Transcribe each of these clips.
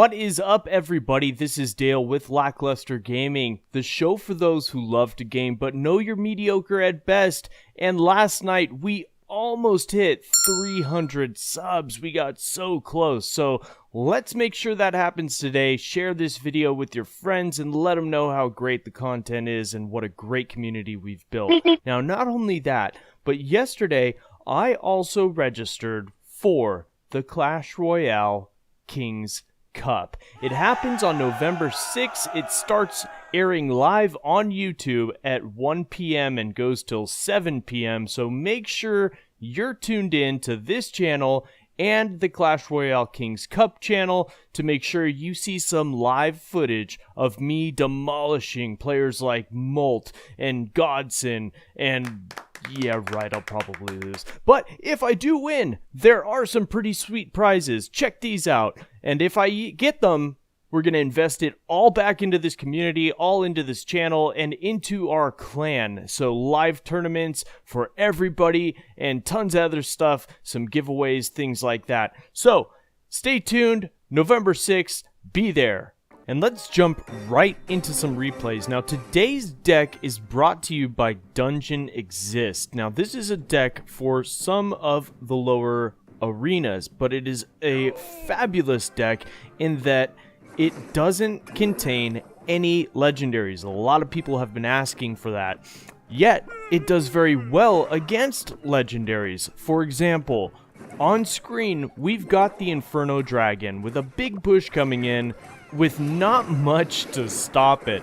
What is up, everybody? This is Dale with LackLuster Gaming, the show for those who love to game but know you're mediocre at best. And last night we almost hit 300 subs. We got so close. So let's make sure that happens today. Share this video with your friends and let them know how great the content is and what a great community we've built. Now, not only that, but yesterday I also registered for the Clash Royale Kings Cup. It happens on November 6th. It starts airing live on YouTube at 1 p.m. and goes till 7 p.m. So make sure you're tuned in to this channel and the Clash Royale Kings Cup channel to make sure you see some live footage of me demolishing players like Molt and Godson and... yeah, right, I'll probably lose. But if I do win, there are some pretty sweet prizes. Check these out. And if I get them, we're going to invest it all back into this community, all into this channel, and into our clan. So live tournaments for everybody and tons of other stuff, some giveaways, things like that. So stay tuned. November 6th, be there. And let's jump right into some replays. Now, today's deck is brought to you by DungeonXist. Now, this is a deck for some of the lower arenas, but it is a fabulous deck in that it doesn't contain any legendaries. A lot of people have been asking for that. Yet, it does very well against legendaries. For example, on screen, we've got the Inferno Dragon with a big push coming in, with not much to stop it,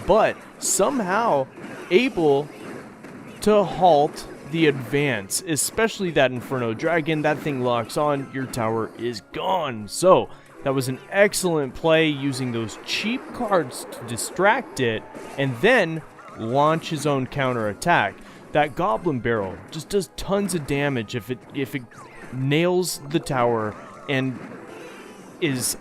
but somehow able to halt the advance, especially that Inferno Dragon. That thing locks on, your tower is gone. So that was an excellent play, using those cheap cards to distract it and then launch his own counterattack. That Goblin Barrel just does tons of damage if it nails the tower and is...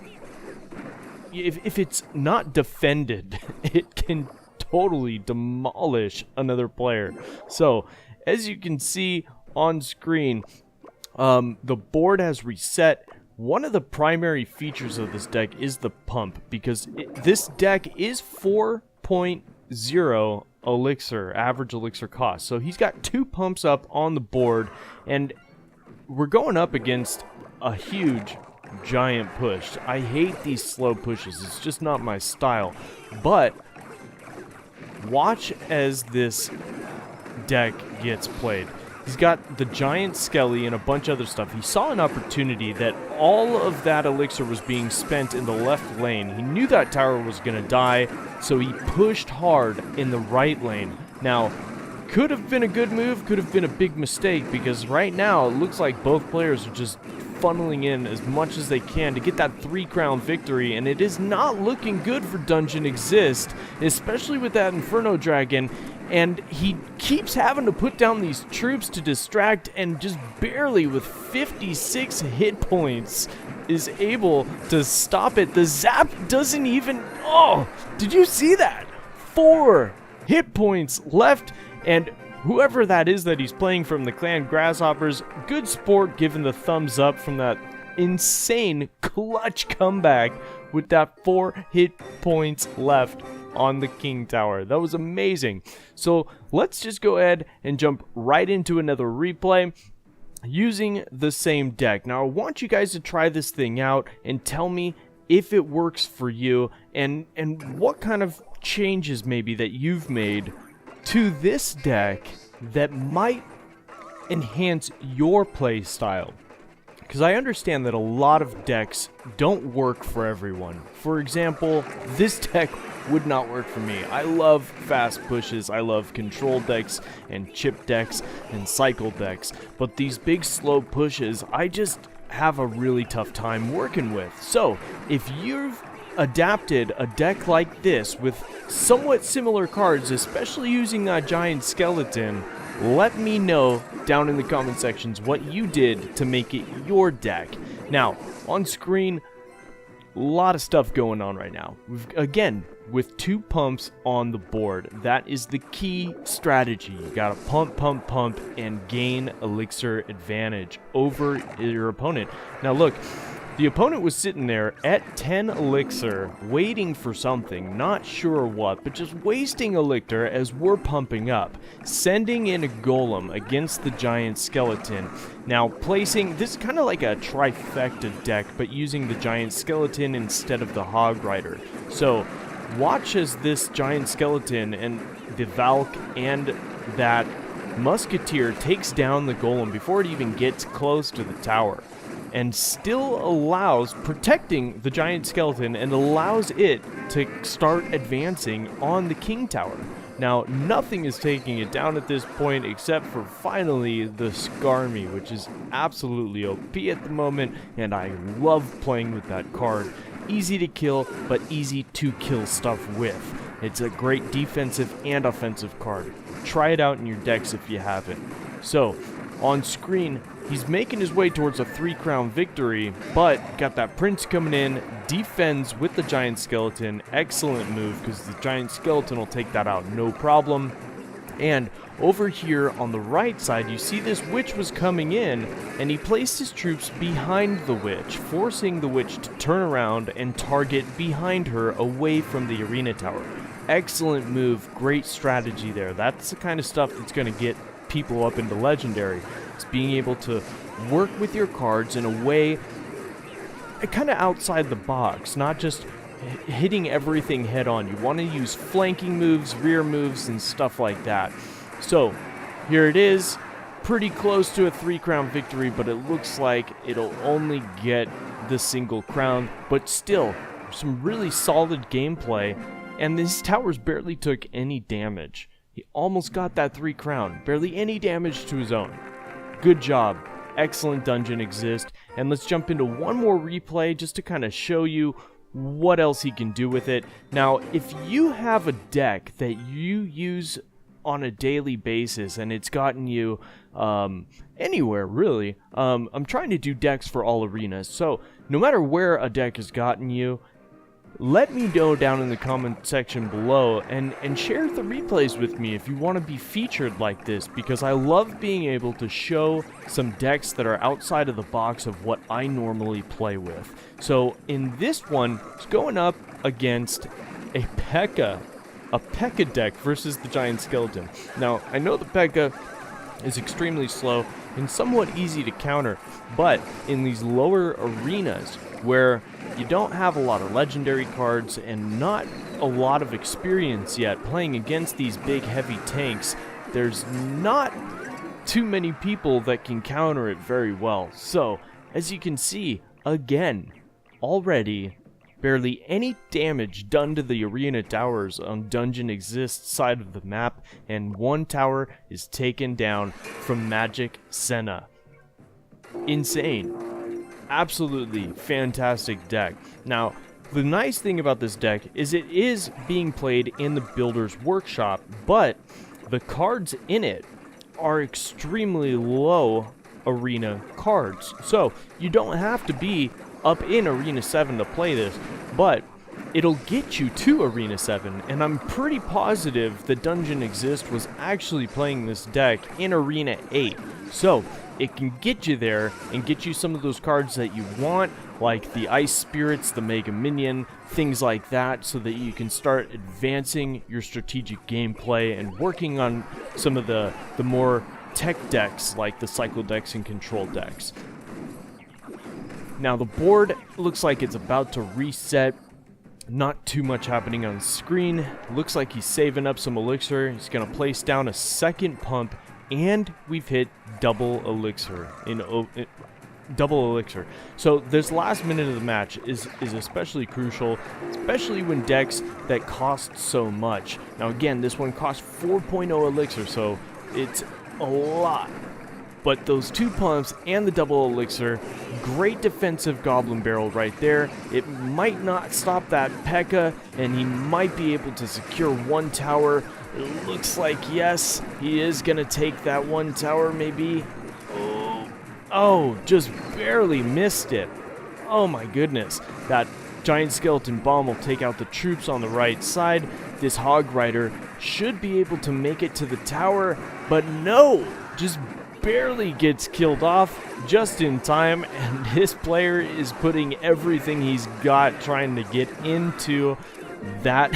If it's not defended, it can totally demolish another player. So, as you can see on screen, the board has reset. One of the primary features of this deck is the pump, because this deck is 4.0 elixir, average elixir cost. So he's got 2 pumps up on the board, and we're going up against a huge giant push. I hate these slow pushes. It's just not my style. But watch as this deck gets played. He's got the giant skelly and a bunch of other stuff. He saw an opportunity that all of that elixir was being spent in the left lane. He knew that tower was going to die, so he pushed hard in the right lane. Now, could have been a good move, could have been a big mistake, because right now it looks like both players are just funneling in as much as they can to get that 3-crown victory, and it is not looking good for DungeonXist, especially with that Inferno Dragon, and he keeps having to put down these troops to distract, and just barely with 56 hit points is able to stop it. The zap doesn't even... oh, did you see that? 4 hit points left, and whoever that is that he's playing from the clan Grasshoppers, good sport, given the thumbs up from that insane clutch comeback with that 4 hit points left on the King Tower. That was amazing. So let's just go ahead and jump right into another replay using the same deck. Now, I want you guys to try this thing out and tell me if it works for you and what kind of changes maybe that you've made to this deck that might enhance your play style. Because I understand that a lot of decks don't work for everyone. For example, this deck would not work for me. I love fast pushes, I love control decks and chip decks and cycle decks, but these big slow pushes, I just have a really tough time working with. So, if you've adapted a deck like this with somewhat similar cards, especially using that giant skeleton, let me know down in the comment sections what you did to make it your deck. Now, on screen, a lot of stuff going on right now. Again, with 2 pumps on the board, that is the key strategy. You gotta pump, pump, pump, and gain elixir advantage over your opponent. Now look, The opponent was sitting there at 10 elixir, waiting for something, not sure what, but just wasting elixir as we're pumping up, sending in a golem against the giant skeleton. Now placing, this is kind of like a trifecta deck, but using the giant skeleton instead of the hog rider. So watch as this giant skeleton and the Valk and that musketeer takes down the golem before it even gets close to the tower, and still allows, protecting the giant skeleton, and allows it to start advancing on the king tower. Now, nothing is taking it down at this point except for finally the Skarmy, which is absolutely OP at the moment, and I love playing with that card. Easy to kill, but easy to kill stuff with. It's a great defensive and offensive card. Try it out in your decks if you haven't. So, on screen, he's making his way towards a 3-crown victory, but got that prince coming in, defends with the giant skeleton. Excellent move, because the giant skeleton will take that out no problem. And over here on the right side, you see this witch was coming in, and he placed his troops behind the witch, forcing the witch to turn around and target behind her away from the arena tower. Excellent move, great strategy there. That's the kind of stuff that's going to get people up into legendary. It's being able to work with your cards in a way kind of outside the box, not just hitting everything head on. You want to use flanking moves, rear moves, and stuff like that. So here it is, pretty close to a 3-crown victory, but it looks like it'll only get the single crown, but still some really solid gameplay, and these towers barely took any damage. He almost got that 3-crown, barely any damage to his own. Good job. Excellent DungeonXist. And let's jump into one more replay just to kind of show you what else he can do with it. Now, if you have a deck that you use on a daily basis and it's gotten you anywhere, really, I'm trying to do decks for all arenas. So no matter where a deck has gotten you, let me know down in the comment section below and share the replays with me if you want to be featured like this, because I love being able to show some decks that are outside of the box of what I normally play with. So in this one, it's going up against a P.E.K.K.A deck versus the giant skeleton. Now, I know the P.E.K.K.A is extremely slow and somewhat easy to counter, but in these lower arenas where you don't have a lot of legendary cards and not a lot of experience yet playing against these big heavy tanks, there's not too many people that can counter it very well. So, as you can see, again, already barely any damage done to the arena towers on DungeonXist side of the map, and one tower is taken down from Magic Senna. Insane. Absolutely fantastic deck. Now, the nice thing about this deck is it is being played in the Builder's Workshop, but the cards in it are extremely low arena cards. So, you don't have to be up in Arena 7 to play this, but it'll get you to Arena 7, and I'm pretty positive that DungeonXist was actually playing this deck in Arena 8. So, it can get you there and get you some of those cards that you want, like the Ice Spirits, the Mega Minion, things like that, so that you can start advancing your strategic gameplay and working on some of the more tech decks, like the Cycle decks and Control decks. Now, the board looks like it's about to reset. Not too much happening on screen. Looks like he's saving up some elixir. He's going to place down a second pump, and we've hit double elixir. Double elixir. So this last minute of the match is especially crucial, especially when decks that cost so much. Now again, this one costs 4.0 elixir, so it's a lot. But those 2 pumps and the double elixir, great defensive goblin barrel right there. It might not stop that P.E.K.K.A, and he might be able to secure one tower. It looks like, yes, he is going to take that one tower, maybe. Oh, just barely missed it. Oh my goodness. That giant skeleton bomb will take out the troops on the right side. This hog rider should be able to make it to the tower, but no, just barely gets killed off just in time, and this player is putting everything he's got trying to get into that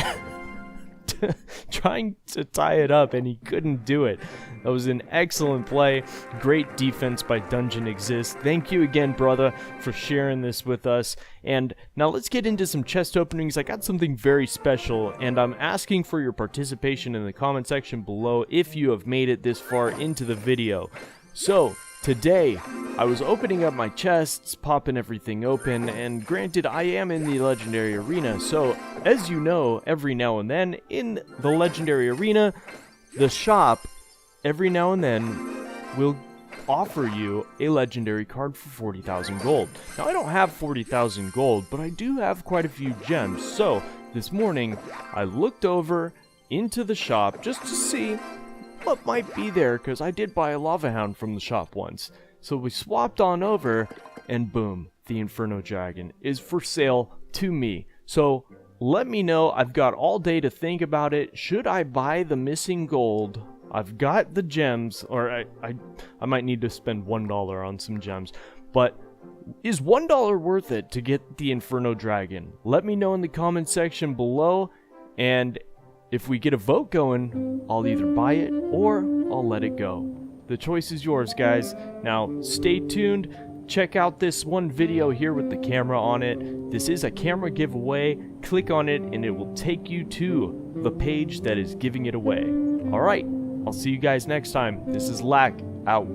trying to tie it up, and he couldn't do it. That was an excellent play. Great defense by DungeonXist. Thank you again, brother, for sharing this with us. And now let's get into some chest openings. I got something very special, and I'm asking for your participation in the comment section below if you have made it this far into the video. So, today, I was opening up my chests, popping everything open, and granted, I am in the Legendary Arena, so, as you know, every now and then, in the Legendary Arena, the shop, every now and then, will offer you a Legendary card for 40,000 gold. Now, I don't have 40,000 gold, but I do have quite a few gems, so, this morning, I looked over into the shop just to see what might be there, because I did buy a lava hound from the shop once. So we swapped on over, and boom, the Inferno Dragon is for sale to me. So let me know. I've got all day to think about it. Should I buy the missing gold? I've got the gems, or I might need to spend $1 on some gems, but is $1 worth it to get the Inferno Dragon? Let me know in the comment section below, and if we get a vote going, I'll either buy it or I'll let it go. The choice is yours, guys. Now, stay tuned. Check out this one video here with the camera on it. This is a camera giveaway. Click on it and it will take you to the page that is giving it away. Alright, I'll see you guys next time. This is Lack, out.